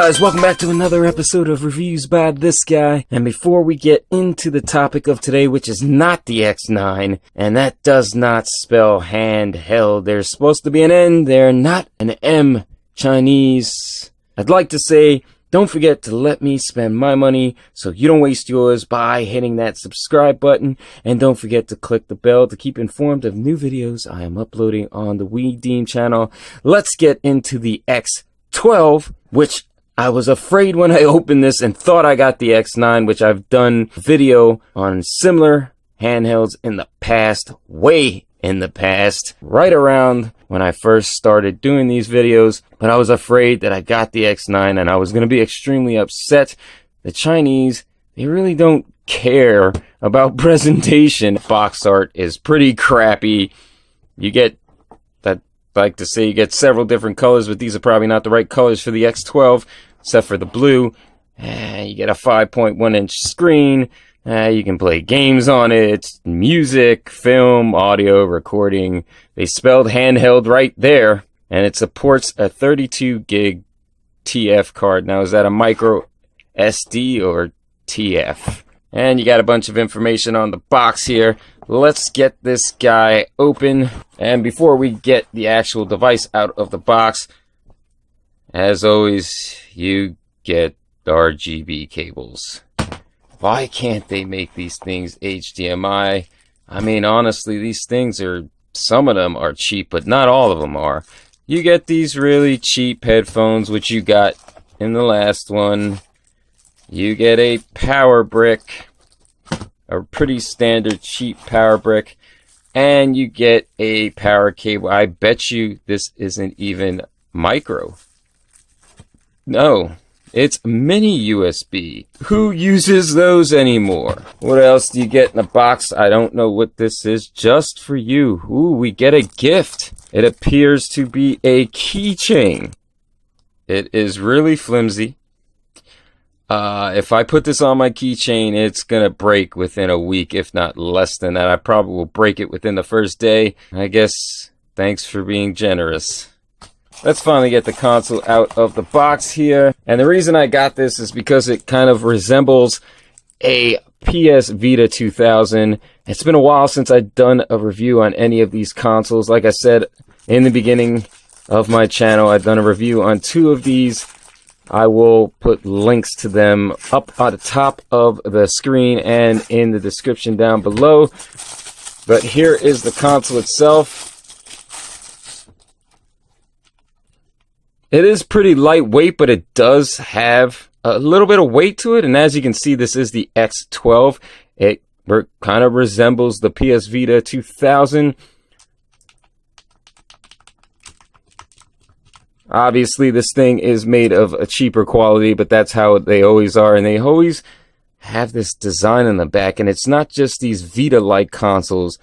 guys, welcome back to another episode of Reviews by This Guy. And before we get into the topic of today, which is not the X9, and that does not spell handheld, there's supposed to be an N there, not an M, Chinese. I'd like to say, don't forget to let me spend my money so you don't waste yours by hitting that subscribe button. And don't forget to click the bell to keep informed of new videos I am uploading on the We Deem channel. Let's get into the X12, which I was afraid when I opened this and thought I got the X9, which I've done video on similar handhelds in the past, way in the past, right around when I first started doing these videos. But I was afraid that I got the X9 and I was going to be extremely upset. The Chinese, they really don't care about presentation. Box art is pretty crappy. You get, I'd like to say, you get several different colors, but these are probably not the right colors for the X12. Except for the blue. You get a 5.1 inch screen. You can play games on it, music, film, audio, recording. They spelled handheld right there, and it supports a 32 gig TF card. Now, is that a micro SD or TF? And you got a bunch of information on the box here. Let's get this guy open. And before we get the actual device out of the box, as always, you get RGB cables. Why can't they make these things HDMI? I mean, honestly, these things are, some of them are cheap, but not all of them are. You get these really cheap headphones, which you got in the last one. You get a power brick, a pretty standard cheap power brick, and you get a power cable. I bet you this isn't even micro. No, it's mini USB. Who uses those anymore? What else do you get in the box? I don't know what this is. Just for you. Ooh, we get a gift. It appears to be a keychain. It is really flimsy. If I put this on my keychain, it's gonna break within a week, if not less than that. I probably will break it within the first day. I guess, thanks for being generous. Let's finally get the console out of the box here. And the reason I got this is because it kind of resembles a PS Vita 2000. It's been a while since I've done a review on any of these consoles. Like I said in the beginning of my channel, I've done a review on two of these. I will put links to them up at the top of the screen and in the description down below. But here is the console itself. It is pretty lightweight, but it does have a little bit of weight to it. And as you can see, this is the X12. It kind of resembles the PS Vita 2000. Obviously, this thing is made of a cheaper quality, but that's how they always are. And they always have this design in the back. And it's not just these Vita-like consoles.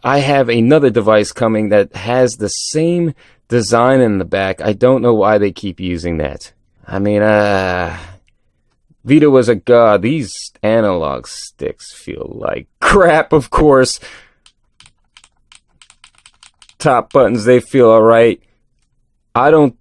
I have another device coming that has the same design in the back. I don't know why they keep using that. I mean, Vita was a god. These analog sticks feel like crap, of course. Top buttons, they feel alright. I don't,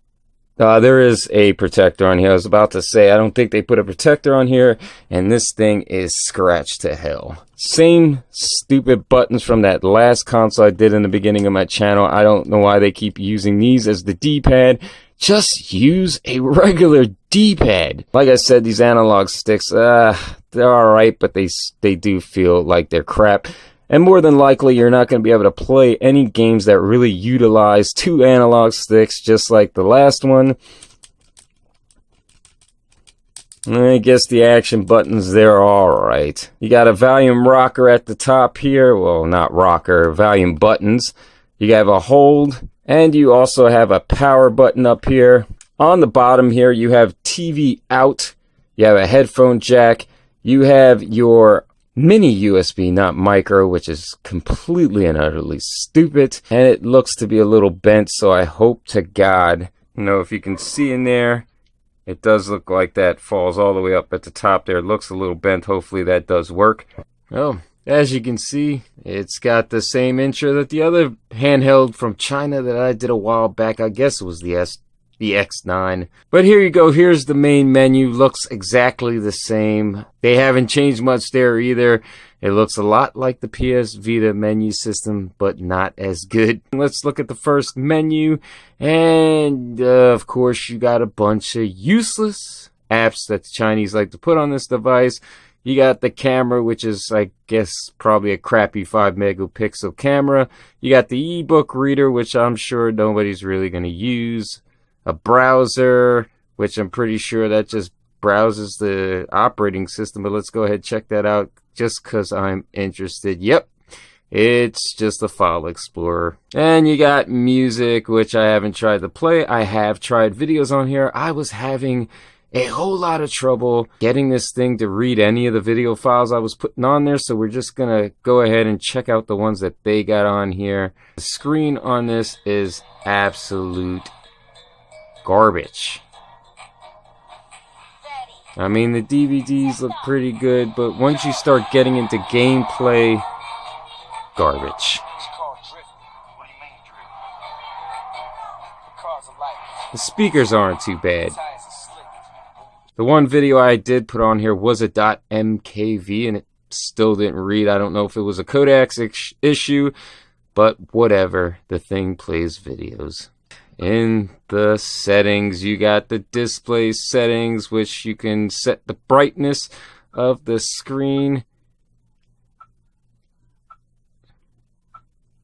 there is a protector on here. I was about to say, I don't think they put a protector on here, and this thing is scratched to hell. Same stupid buttons from that last console I did in the beginning of my channel. I don't know why they keep using these as the D-pad. Just use a regular D-pad. Like I said, these analog sticks, they're alright, but they do feel like they're crap. And more than likely, you're not going to be able to play any games that really utilize two analog sticks, just like the last one. I guess the action buttons, they're alright. You got a volume rocker at the top here. Well, not rocker, volume buttons. You have a hold, and you also have a power button up here. On the bottom here, you have TV out. You have a headphone jack. You have your mini USB, not micro, which is completely and utterly stupid. And it looks to be a little bent, so I hope to God, you know, if you can see in there, it does look like that falls all the way up at the top there. It looks a little bent. Hopefully that does work. Well, as you can see, it's got the same intro that the other handheld from China that I did a while back. I guess it was the the X9. But here you go, here's the main menu. Looks exactly the same. They haven't changed much there either. It looks a lot like the PS Vita menu system, but not as good. Let's look at the first menu, and of course you got a bunch of useless apps that the Chinese like to put on this device. You got the camera, which is, I guess, probably a crappy 5 megapixel camera. You got the ebook reader, which I'm sure nobody's really going to use. A browser, which I'm pretty sure that just browses the operating system. But let's go ahead and check that out just because I'm interested. Yep, it's just a file explorer. And you got music, which I haven't tried to play. I have tried videos on here. I was having a whole lot of trouble getting this thing to read any of the video files I was putting on there, so we're just gonna go ahead and check out the ones that they got on here. The screen on this is absolute garbage. I mean, the DVDs look pretty good, but once you start getting into gameplay, garbage. The speakers aren't too bad. The one video I did put on here was a .mkv, and it still didn't read. I don't know if it was a codecs issue, but whatever. The thing plays videos. In the settings, you got the display settings, which you can set the brightness of the screen.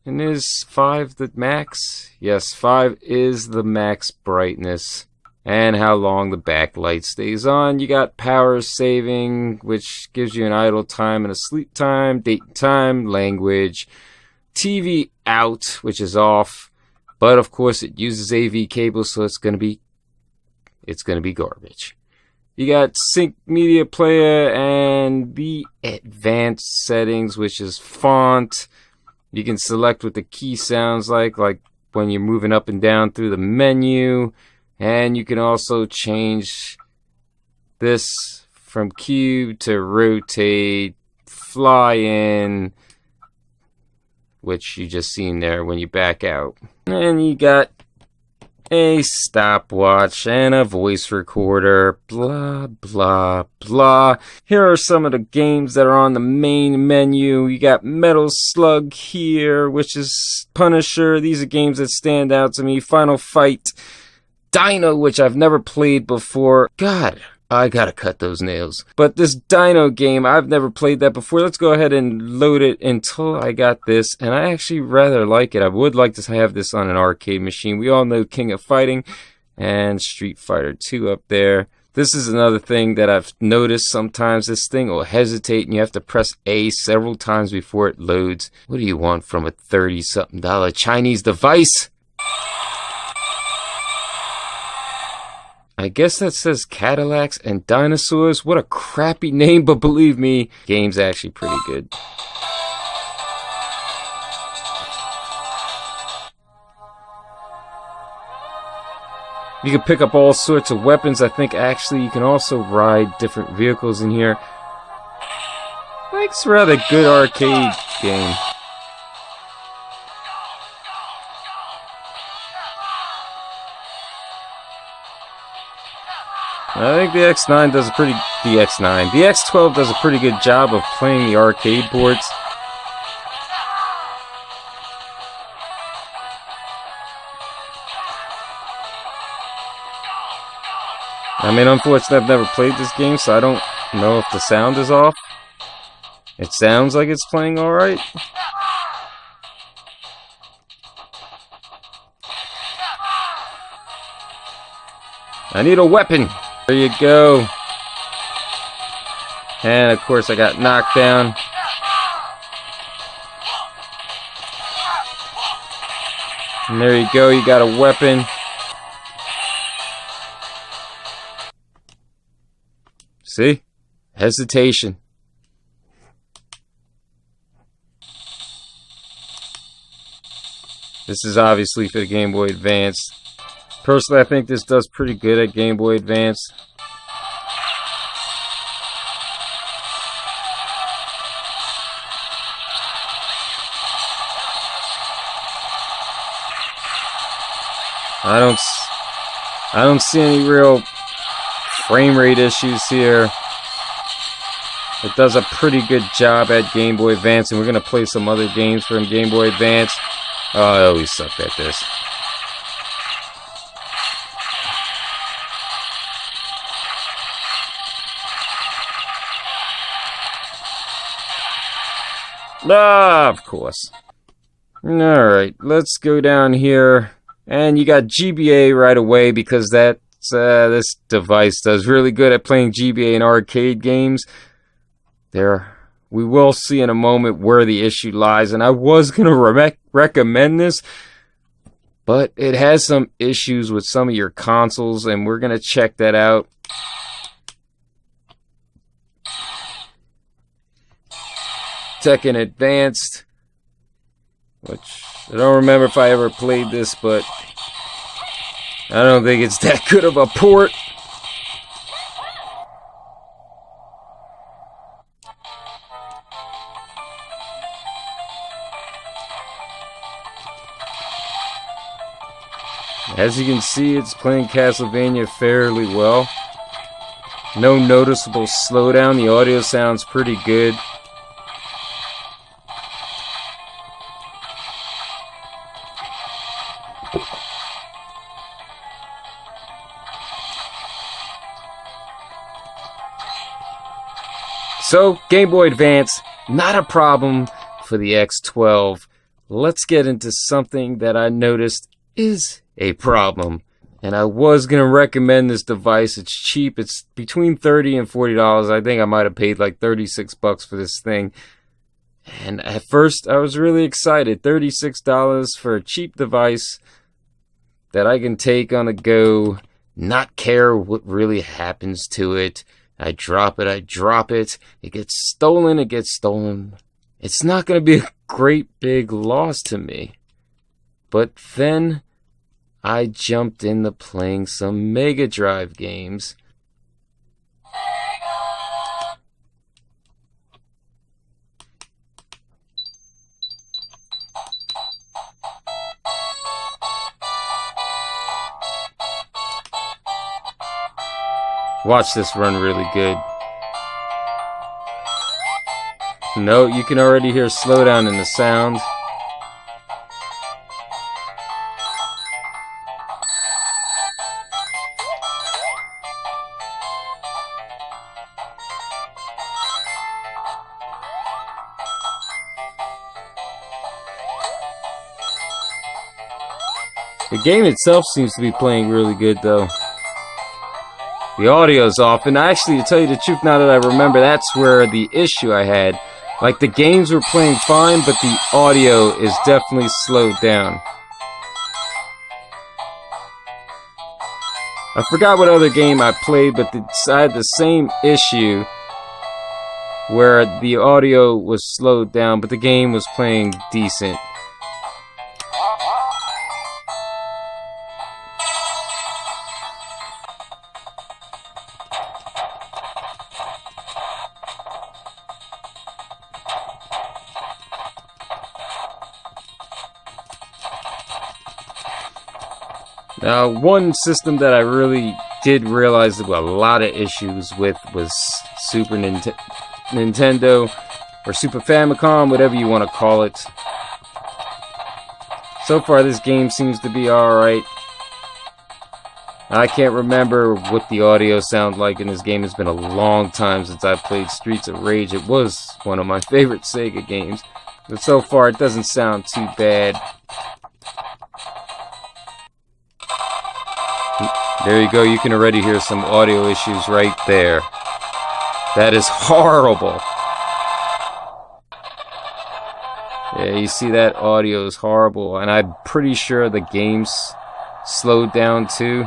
And is 5 the max? Yes, 5 is the max brightness. And how long the backlight stays on. You got power saving, which gives you an idle time and a sleep time, date and time, language, TV out, which is off, but of course it uses AV cable, so it's gonna be garbage. You got sync media player and the advanced settings, which is font. You can select what the key sounds like when you're moving up and down through the menu. And you can also change this from cube to rotate, fly in, which you just seen there when you back out. And you got a stopwatch and a voice recorder, blah, blah, blah. Here are some of the games that are on the main menu. You got Metal Slug here, which is Punisher. These are games that stand out to me. Final Fight. Dino, which I've never played before. God, I gotta cut those nails. But this Dino game, I've never played that before. Let's go ahead and load it until I got this. And I actually rather like it. I would like to have this on an arcade machine. We all know King of Fighting and Street Fighter 2 up there. This is another thing that I've noticed. Sometimes this thing will hesitate and you have to press A several times before it loads. What do you want from a $30-something Chinese device? I guess that says Cadillacs and Dinosaurs. What a crappy name, but believe me, game's actually pretty good. You can pick up all sorts of weapons. I think actually you can also ride different vehicles in here. It's a rather good arcade game. I think the X9 does a pretty... The X12 does a pretty good job of playing the arcade boards. I mean, unfortunately, I've never played this game, so I don't know if the sound is off. It sounds like it's playing alright. I need a weapon! There you go. And of course I got knocked down. And there you go, you got a weapon. See? Hesitation. This is obviously for the Game Boy Advance. Personally, I think this does pretty good at Game Boy Advance. I don't see any real frame rate issues here. It does a pretty good job at Game Boy Advance, and we're going to play some other games from Game Boy Advance. Oh, I always sucked at this. Ah, of course. Alright, let's go down here. And you got GBA right away because that's, this device does really good at playing GBA in arcade games. We will see in a moment where the issue lies, and I was going to recommend this, but it has some issues with some of your consoles, and we're going to check that out. Tekken Advanced, which I don't remember if I ever played this, but I don't think it's that good of a port. As you can see, it's playing Castlevania fairly well. No noticeable slowdown. The audio sounds pretty good. So, Game Boy Advance, not a problem for the X12. Let's get into something that I noticed is a problem. And I was going to recommend this device. It's cheap. It's between $30 and $40. I think I might have paid like 36 bucks for this thing. And at first, I was really excited. $36 for a cheap device that I can take on the go, not care what really happens to it. I drop it, it gets stolen, It's not going to be a great big loss to me. But then I jumped into playing some Mega Drive games. Watch this run really good. No, you can already hear slowdown in the sound. The game itself seems to be playing really good though. The audio's off, and actually, to tell you the truth, now that I remember, that's where the issue I had. Like, the games were playing fine, but the audio is definitely slowed down. I forgot what other game I played, but I had the same issue where the audio was slowed down, but the game was playing decent. Now, one system that I really did realize there were a lot of issues with was Super Nintendo, or Super Famicom, whatever you want to call it. So far, this game seems to be alright. I can't remember what the audio sounds like in this game. It's been a long time since I played Streets of Rage. It was one of my favorite Sega games. But so far, it doesn't sound too bad. There you go, you can already hear some audio issues right there. That is horrible. Yeah, you see that audio is horrible, and I'm pretty sure the game's slowed down too.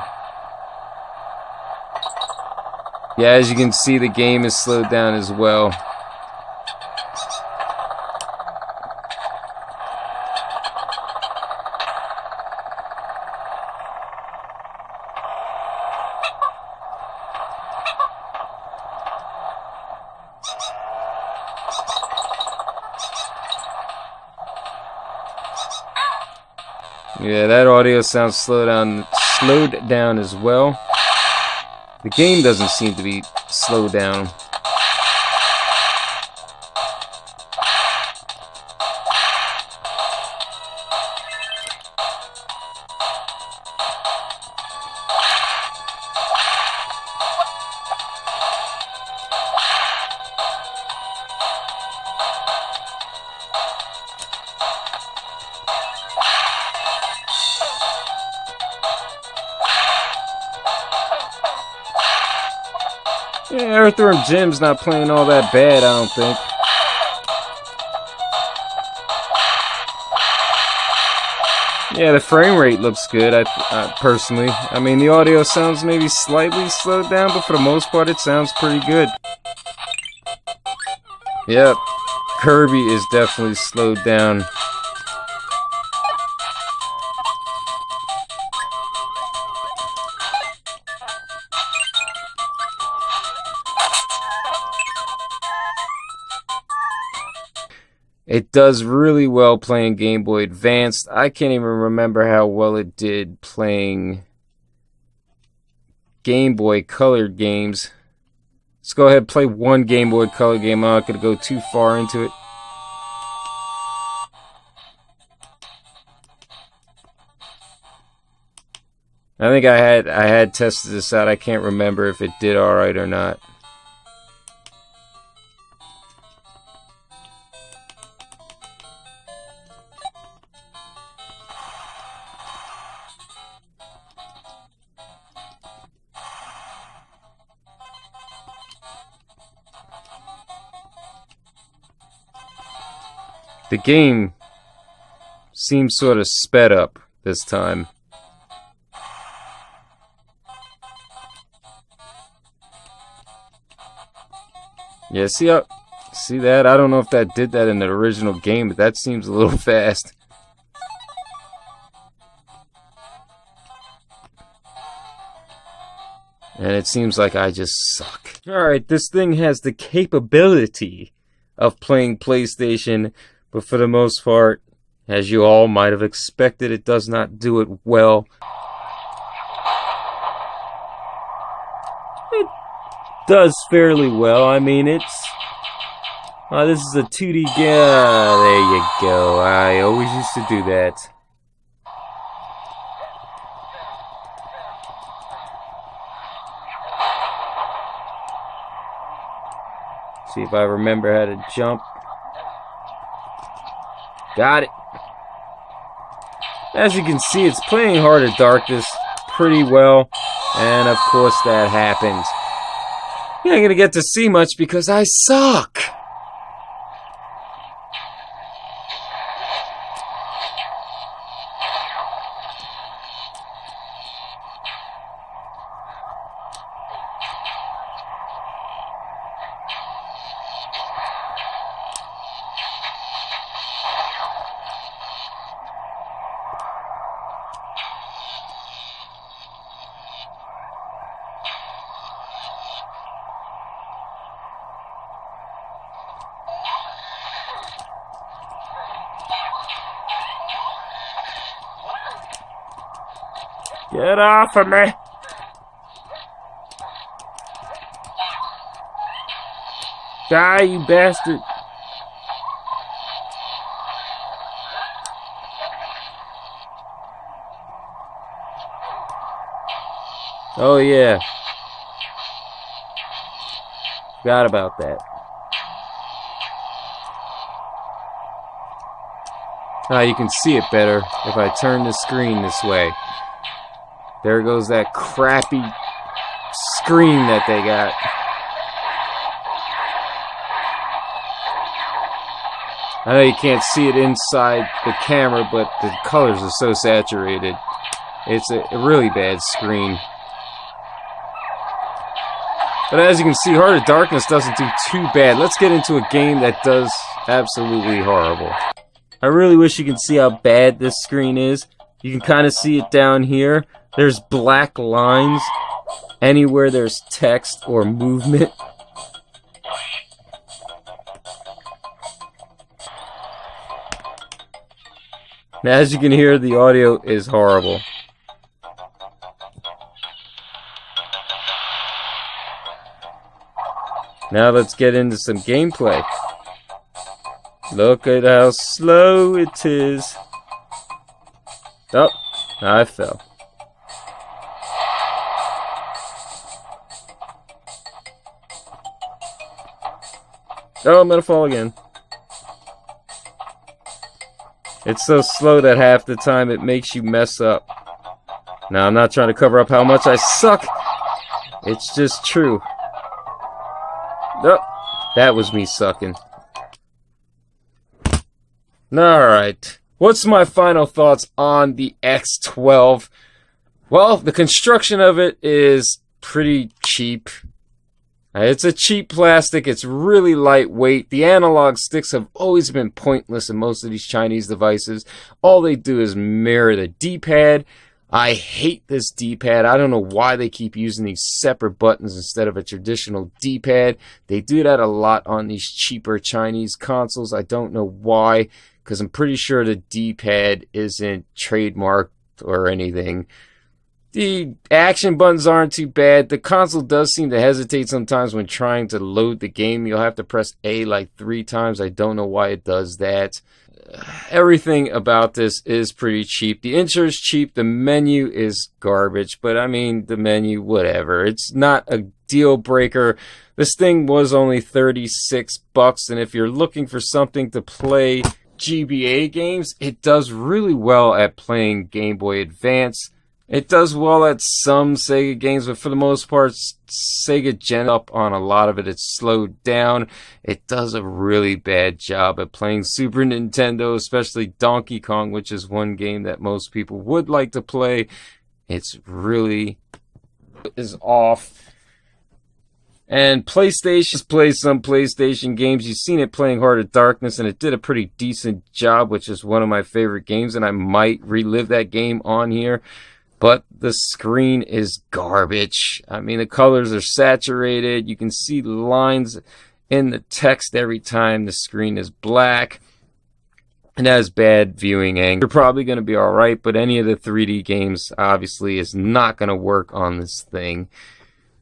Yeah, as you can see, the game is slowed down as well. Yeah, that audio sounds slowed down slowed down as well. The game doesn't seem to be slowed down. Yeah, Earthworm Jim's not playing all that bad, I don't think. Yeah, the frame rate looks good, personally. I mean, the audio sounds maybe slightly slowed down, but for the most part, it sounds pretty good. Yep, Kirby is definitely slowed down. It does really well playing Game Boy Advanced. I can't even remember how well it did playing Game Boy Color games. Let's go ahead and play one Game Boy Color game. I'm not going to go too far into it. I think I had tested this out. I can't remember if it did alright or not. The game seems sort of sped up this time. Yeah, see that? I don't know if that did that in the original game, but that seems a little fast. And it seems like I just suck. Alright, this thing has the capability of playing PlayStation, but for the most part, as you all might have expected, it does not do it well. It does fairly well. I mean, this is a 2D game. There you go. I always used to do that. See if I remember how to jump. Got it. As you can see, it's playing Heart of Darkness pretty well. And of course that happened. You ain't gonna get to see much because I suck. Get off of me! Die, you bastard! Oh yeah. Forgot about that. Now you can see it better if I turn the screen this way. There goes that crappy screen that they got. I know you can't see it inside the camera, but the colors are so saturated. It's a really bad screen. But as you can see, Heart of Darkness doesn't do too bad. Let's get into a game that does absolutely horrible. I really wish you could see how bad this screen is. You can kind of see it down here. There's black lines anywhere there's text or movement. Now, as you can hear, the audio is horrible. Now let's get into some gameplay. Look at how slow it is. Oh, I fell. Oh, I'm gonna fall again. It's so slow that half the time it makes you mess up. Now, I'm not trying to cover up how much I suck. It's just true. Oh, that was me sucking. Alright. What's my final thoughts on the X12? Well, the construction of it is pretty cheap. It's a cheap plastic. It's really lightweight. The analog sticks have always been pointless in most of these Chinese devices. All they do is mirror the D-pad. I hate this D-pad. I don't know why they keep using these separate buttons instead of a traditional D-pad. They do that a lot on these cheaper Chinese consoles. I don't know why, because I'm pretty sure the D-pad isn't trademarked or anything. The action buttons aren't too bad. The console does seem to hesitate sometimes when trying to load the game. You'll have to press A like 3 times. I don't know why it does that. Everything about this is pretty cheap. The intro is cheap. The menu is garbage. But I mean, the menu, whatever. It's not a deal breaker. This thing was only $36. And if you're looking for something to play GBA games, it does really well at playing Game Boy Advance. It does well at some Sega games, but for the most part, Sega gen up on a lot of it. It's slowed down. It does a really bad job at playing Super Nintendo, especially Donkey Kong, which is one game that most people would like to play. It's really is off. And PlayStation plays some PlayStation games. You've seen it playing Heart of Darkness, and it did a pretty decent job, which is one of my favorite games, and I might relive that game on here. But the screen is garbage. I mean, the colors are saturated. You can see the lines in the text every time the screen is black. It has bad viewing angle. You're probably going to be alright, but any of the 3D games obviously is not going to work on this thing.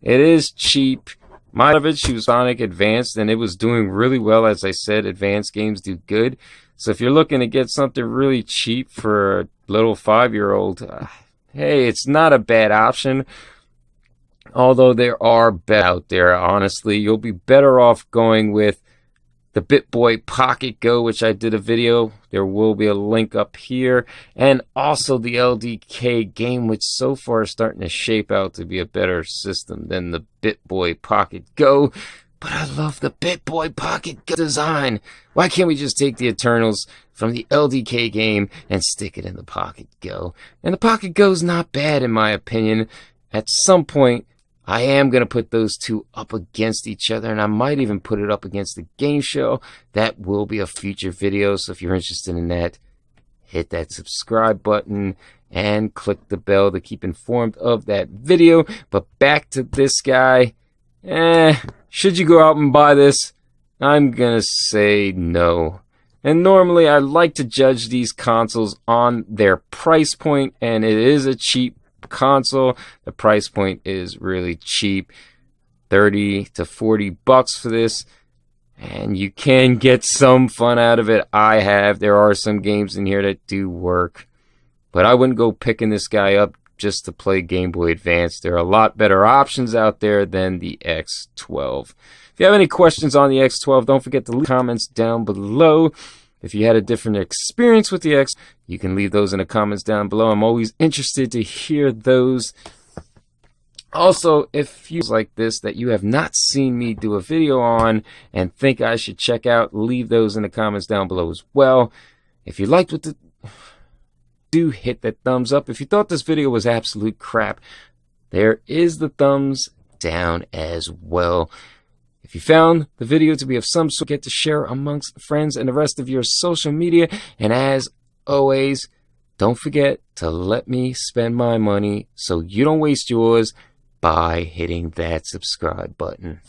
It is cheap. My of it, she was Sonic Advanced, and it was doing really well. As I said, advanced games do good. So if you're looking to get something really cheap for a little 5-year-old... hey, it's not a bad option, although there are better out there, honestly. You'll be better off going with the BitBoy Pocket Go, which I did a video. There will be a link up here. And also the LDK game, which so far is starting to shape out to be a better system than the BitBoy Pocket Go. But I love the BitBoy Pocket Go design. Why can't we just take the Eternals from the LDK game and stick it in the Pocket Go? And the Pocket Go's not bad in my opinion. At some point, I am going to put those two up against each other, and I might even put it up against the game show. That will be a future video, so if you're interested in that, hit that subscribe button and click the bell to keep informed of that video. But back to this guy. Should you go out and buy this? I'm gonna say no. And normally I like to judge these consoles on their price point, and it is a cheap console. The price point is really cheap, 30 to 40 bucks for this, and you can get some fun out of it. I have. There are some games in here that do work, but I wouldn't go picking this guy up just to play Game Boy Advance. There are a lot better options out there than the X12. If you have any questions on the X12, don't forget to leave comments down below. If you had a different experience with the X, you can leave those in the comments down below. I'm always interested to hear those. Also, if you like this that you have not seen me do a video on and think I should check out, leave those in the comments down below as well. If you liked what do hit that thumbs up. If you thought this video was absolute crap, there is the thumbs down as well. If you found the video to be of some sort, get to share amongst friends and the rest of your social media. And as always, don't forget to let me spend my money so you don't waste yours by hitting that subscribe button.